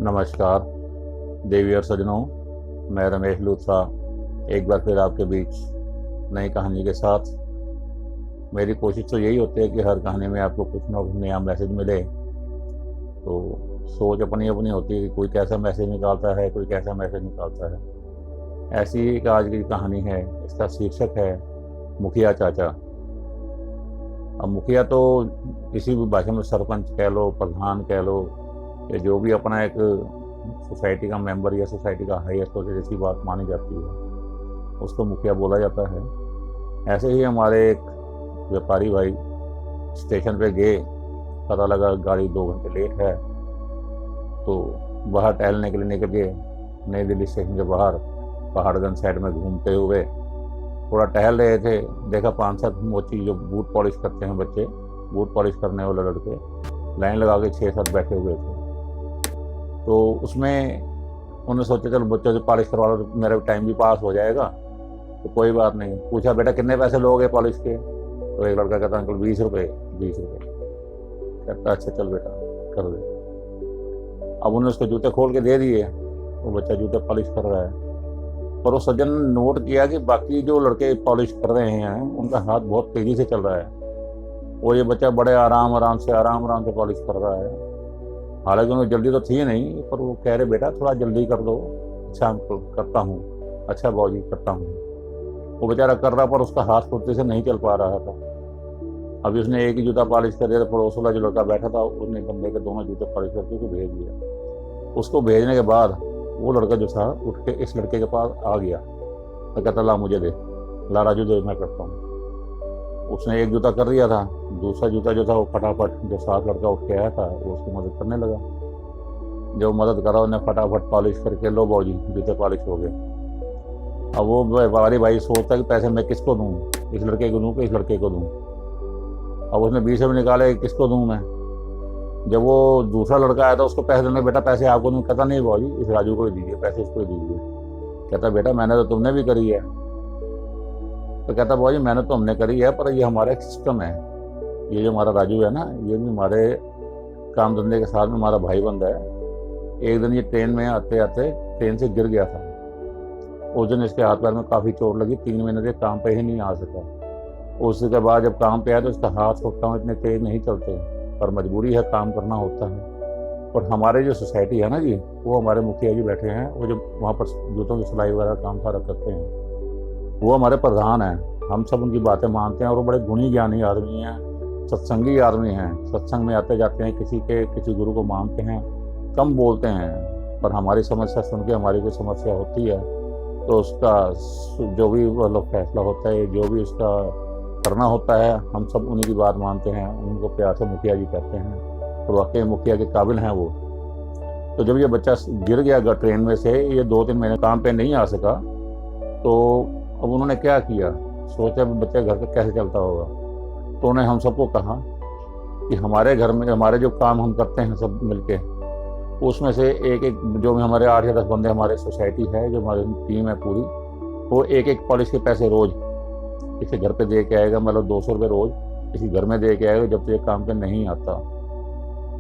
नमस्कार देवी और सज्जनों, मैं रमेश लूथरा एक बार फिर आपके बीच नई कहानी के साथ। मेरी कोशिश तो यही होती है कि हर कहानी में आपको कुछ ना कुछ नया मैसेज मिले। तो सोच अपनी अपनी होती है कि कोई कैसा मैसेज निकालता है, कोई कैसा मैसेज निकालता है। ऐसी ही एक आज की कहानी है। इसका शीर्षक है मुखिया चाचा। अब मुखिया तो किसी भी भाषा में सरपंच कह लो, प्रधान कह लो, या जो भी अपना एक सोसाइटी का मेंबर या सोसाइटी का हाई अथॉरिटी जैसी बात मानी जाती है, उसको मुखिया बोला जाता है। ऐसे ही हमारे एक व्यापारी भाई स्टेशन पे गए, पता लगा गाड़ी 2 घंटे लेट है, तो बाहर टहलने के लिए निकल गए। नई दिल्ली स्टेशन के बाहर पहाड़गंज साइड में घूमते हुए थोड़ा टहल रहे थे, देखा 5-7 मोची जो बूट पॉलिश करते हैं बच्चे, बूट पॉलिश करने वाले लड़के लाइन लगा के 6-7 बैठे हुए थे। तो उसमें उन्होंने सोचा चलो बच्चों से पॉलिश करवा लो, तो मेरा टाइम भी पास हो जाएगा, तो कोई बात नहीं। पूछा बेटा कितने पैसे लोगे पॉलिश के? तो एक लड़का कहता अंकल 20 रुपये। 20 रुपये। कहता अच्छा चल बेटा कर दे। अब उन्होंने उसके जूते खोल के दे दिए, वो बच्चा जूते पॉलिश कर रहा है। पर वो सज्जन ने नोट किया कि बाकी जो लड़के पॉलिश कर रहे हैं उनका हाथ बहुत तेजी से चल रहा है, वो ये बच्चा बड़े आराम से पॉलिश कर रहा है। हालांकि उन्हें जल्दी तो थी नहीं, पर वो कह रहे बेटा थोड़ा जल्दी कर दो। अच्छा अंकल करता हूँ, अच्छा बाबूजी करता हूँ। वो बेचारा कर रहा, पर उसका हाथ फुर्ती से नहीं चल पा रहा था। अभी उसने एक ही जूता पॉलिश कर दिया, तो पड़ोस वाला जो लड़का बैठा था उसने बंदे के दोनों जूते पॉलिश करके उसको भेज दिया। उसको भेजने के बाद वो लड़का जो था उठ के इस लड़के के पास आ गया, तो कहता ला मुझे दे, ला राजू दे मैं करता हूँ। उसने एक जूता कर दिया था, दूसरा जूता जो था वो फटाफट जो साथ लड़का उठ के आया था वो उसकी मदद करने लगा। जब मदद करा उन्हें फटाफट पॉलिश करके लो बाबूजी जूते पॉलिश हो गए। अब वो व्यापारी भाई सोचता है कि पैसे मैं किसको दूँ, इस लड़के को दूँ कि इस लड़के को दूँ। अब उसने 20 रुपये निकाले, किसको दूँ मैं? जब वो दूसरा लड़का आया था उसको पैसे देने, बेटा पैसे आपको नहीं? कहता नहीं बाबूजी इस राजू को ही दीजिए, पैसे इसको ही दीजिए। कहता बेटा मैंने तो तुमने भी करी है। तो कहता बाबूजी मैंने तो हमने करी है, पर ये हमारा एक सिस्टम है। ये जो हमारा राजू है ना, ये भी हमारे काम धंधे के साथ में हमारा भाई बंदा है। एक दिन ये ट्रेन में आते आते ट्रेन से गिर गया था। उस दिन इसके हाथ पैर में काफ़ी चोट लगी, 3 महीने से काम पे ही नहीं आ सका। उसके बाद जब काम पे आया तो इसका हाथ और पाँव इतने तेज नहीं चलते, पर मजबूरी है, काम करना होता है। और हमारे जो सोसाइटी है ना जी, वो हमारे मुखिया जी बैठे हैं, वो जो वहाँ पर जूतों की सिलाई वगैरह काम सारा करते हैं, वो हमारे प्रधान हैं। हम सब उनकी बातें मानते हैं और वो बड़े गुणी ज्ञानी आदमी हैं, सत्संगी आदमी हैं। सत्संग में आते जाते हैं, किसी गुरु को मानते हैं, कम बोलते हैं। पर हमारी समस्या सुन के हमारी कोई समस्या होती है तो उसका जो भी मतलब फैसला होता है, जो भी उसका करना होता है, हम सब उन्हीं की बात मानते हैं। उनको प्यार से मुखिया जी कहते हैं, तो वाकई मुखिया के काबिल हैं वो। तो जब ये बच्चा गिर गया ट्रेन में से, ये 2-3 महीने काम पे नहीं आ सका, तो अब उन्होंने क्या किया, सोचा बच्चे घर का कैसे चलता होगा। तो उन्हें हम सबको कहा कि हमारे घर में हमारे जो काम हम करते हैं सब मिलके, उसमें से एक जो हमारे 8 या 10 बंदे हमारे सोसाइटी है, जो हमारी टीम है पूरी, वो एक पॉलिश के पैसे रोज किसी घर पे दे के आएगा, मतलब 200 रुपये रोज किसी घर में दे के आएगा जब तक ये काम पे नहीं आता।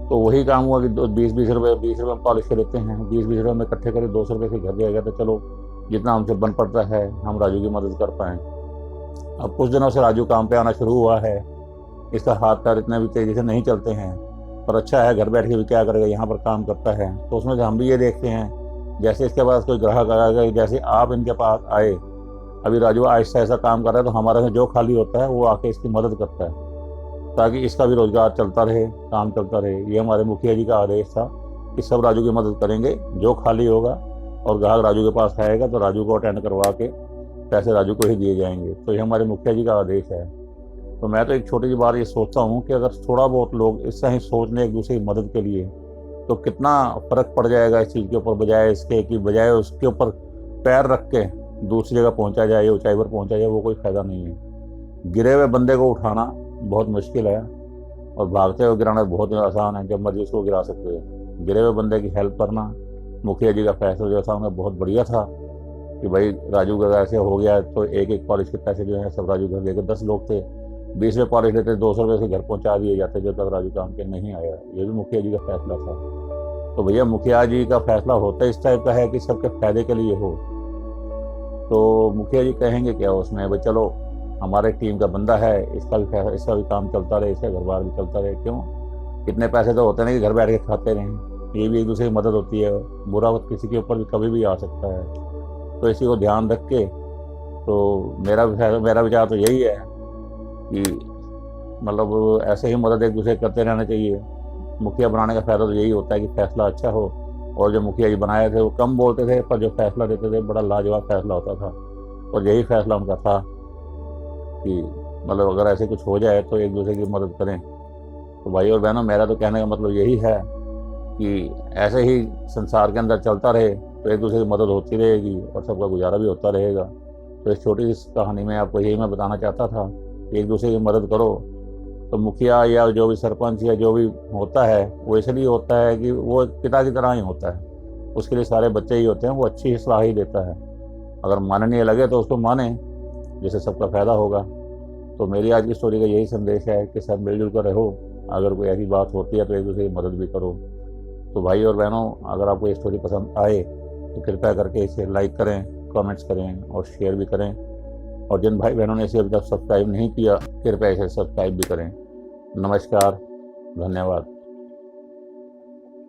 तो वही काम हुआ कि 20-20 रुपये हम पॉलिश के लेते हैं, 20-20 रुपये में इकट्ठे करके 200 रुपये से घर देगा, तो चलो जितना हमसे बन पड़ता है हम राजू की मदद कर पाएँ। अब कुछ दिनों से राजू काम पे आना शुरू हुआ है। इसका हाथ पैर इतने भी तेज़ी से नहीं चलते हैं, पर अच्छा है, घर बैठ के भी क्या करेगा, यहाँ पर काम करता है। तो उसमें से हम भी ये देखते हैं, जैसे इसके पास कोई ग्राहक आएगा, जैसे आप इनके पास आए, अभी राजू आहिस्ता ऐसा काम कर रहा है, तो हमारे में जो खाली होता है वो आके इसकी मदद करता है, ताकि इसका भी रोजगार चलता रहे, काम चलता रहे। ये हमारे मुखिया जी का आदेश था कि सब राजू की मदद करेंगे, जो खाली होगा और ग्राहक राजू के पास आएगा तो राजू को अटेंड करवा के पैसे राजू को ही दिए जाएंगे। तो ये हमारे मुखिया जी का आदेश है। तो मैं तो एक छोटी सी बात ये सोचता हूँ कि अगर थोड़ा बहुत लोग इससे ही सोच लें एक दूसरे की मदद के लिए, तो कितना फ़र्क पड़ जाएगा इस चीज़ के ऊपर, बजाय इसके कि बजाय उसके ऊपर पैर रख के दूसरी जगह पहुँचा जाए, ऊंचाई पर पहुँचा जाए, वो कोई फ़ायदा नहीं है। गिरे हुए बंदे को उठाना बहुत मुश्किल है और भागते हुए गिराना बहुत आसान है, जब मर्जी उसको गिरा सकते हैं। गिरे हुए बंदे की हेल्प करना मुखिया जी का फैसला जो था उनका बहुत बढ़िया था कि भाई राजू का ऐसे हो गया, तो एक पॉलिश के पैसे जो हैं सब राजू घर लेकर, 10 लोग थे, 20 रुपये पॉलिश लेते, 200 रुपये से घर पहुंचा दिए जाते जब तक राजू काम के नहीं आया। ये भी मुखिया जी का फैसला था। तो भैया मुखिया जी का फैसला होता इस टाइप का है कि सबके फायदे के लिए हो, तो मुखिया जी कहेंगे क्या उसमें, भाई चलो हमारे टीम का बंदा है, इसका भी काम चलता रहे, इसका घर बार भी चलता रहे। क्यों, इतने पैसे तो होते नहीं कि घर बैठ के खाते रहें, ये भी एक दूसरे की मदद होती है। बुरा वक्त किसी के ऊपर भी कभी भी आ सकता है, तो इसी को ध्यान रख के तो मेरा विचार तो यही है कि मतलब ऐसे ही मदद एक दूसरे करते रहना चाहिए। मुखिया बनाने का फायदा तो यही होता है कि फैसला अच्छा हो, और जो मुखिया जी बनाए थे वो कम बोलते थे, पर जो फैसला देते थे बड़ा लाजवाब फैसला होता था। और यही फैसला उनका था कि मतलब अगर ऐसे कुछ हो जाए तो एक दूसरे की मदद करें। तो भाई और बहनों, मेरा तो कहने का मतलब यही है कि ऐसे ही संसार के अंदर चलता रहे तो एक दूसरे की मदद होती रहेगी और सबका गुजारा भी होता रहेगा। तो इस छोटी सी कहानी में आपको यही मैं बताना चाहता था कि एक दूसरे की मदद करो। तो मुखिया या जो भी सरपंच या जो भी होता है वो इसलिए होता है कि वो पिता की तरह ही होता है, उसके लिए सारे बच्चे ही होते हैं, वो अच्छी सलाह ही देता है। अगर माननीय लगे तो उसको माने, जिससे सबका फायदा होगा। तो मेरी आज की स्टोरी का यही संदेश है कि सब मिलजुल कर रहो, अगर कोई ऐसी बात होती है तो एक दूसरे की मदद भी करो। तो भाई और बहनों, अगर आपको ये स्टोरी पसंद आए तो कृपया करके इसे लाइक करें, कमेंट्स करें और शेयर भी करें। और जिन भाई बहनों ने इसे अभी तक सब्सक्राइब नहीं किया, कृपया इसे सब्सक्राइब भी करें। नमस्कार, धन्यवाद।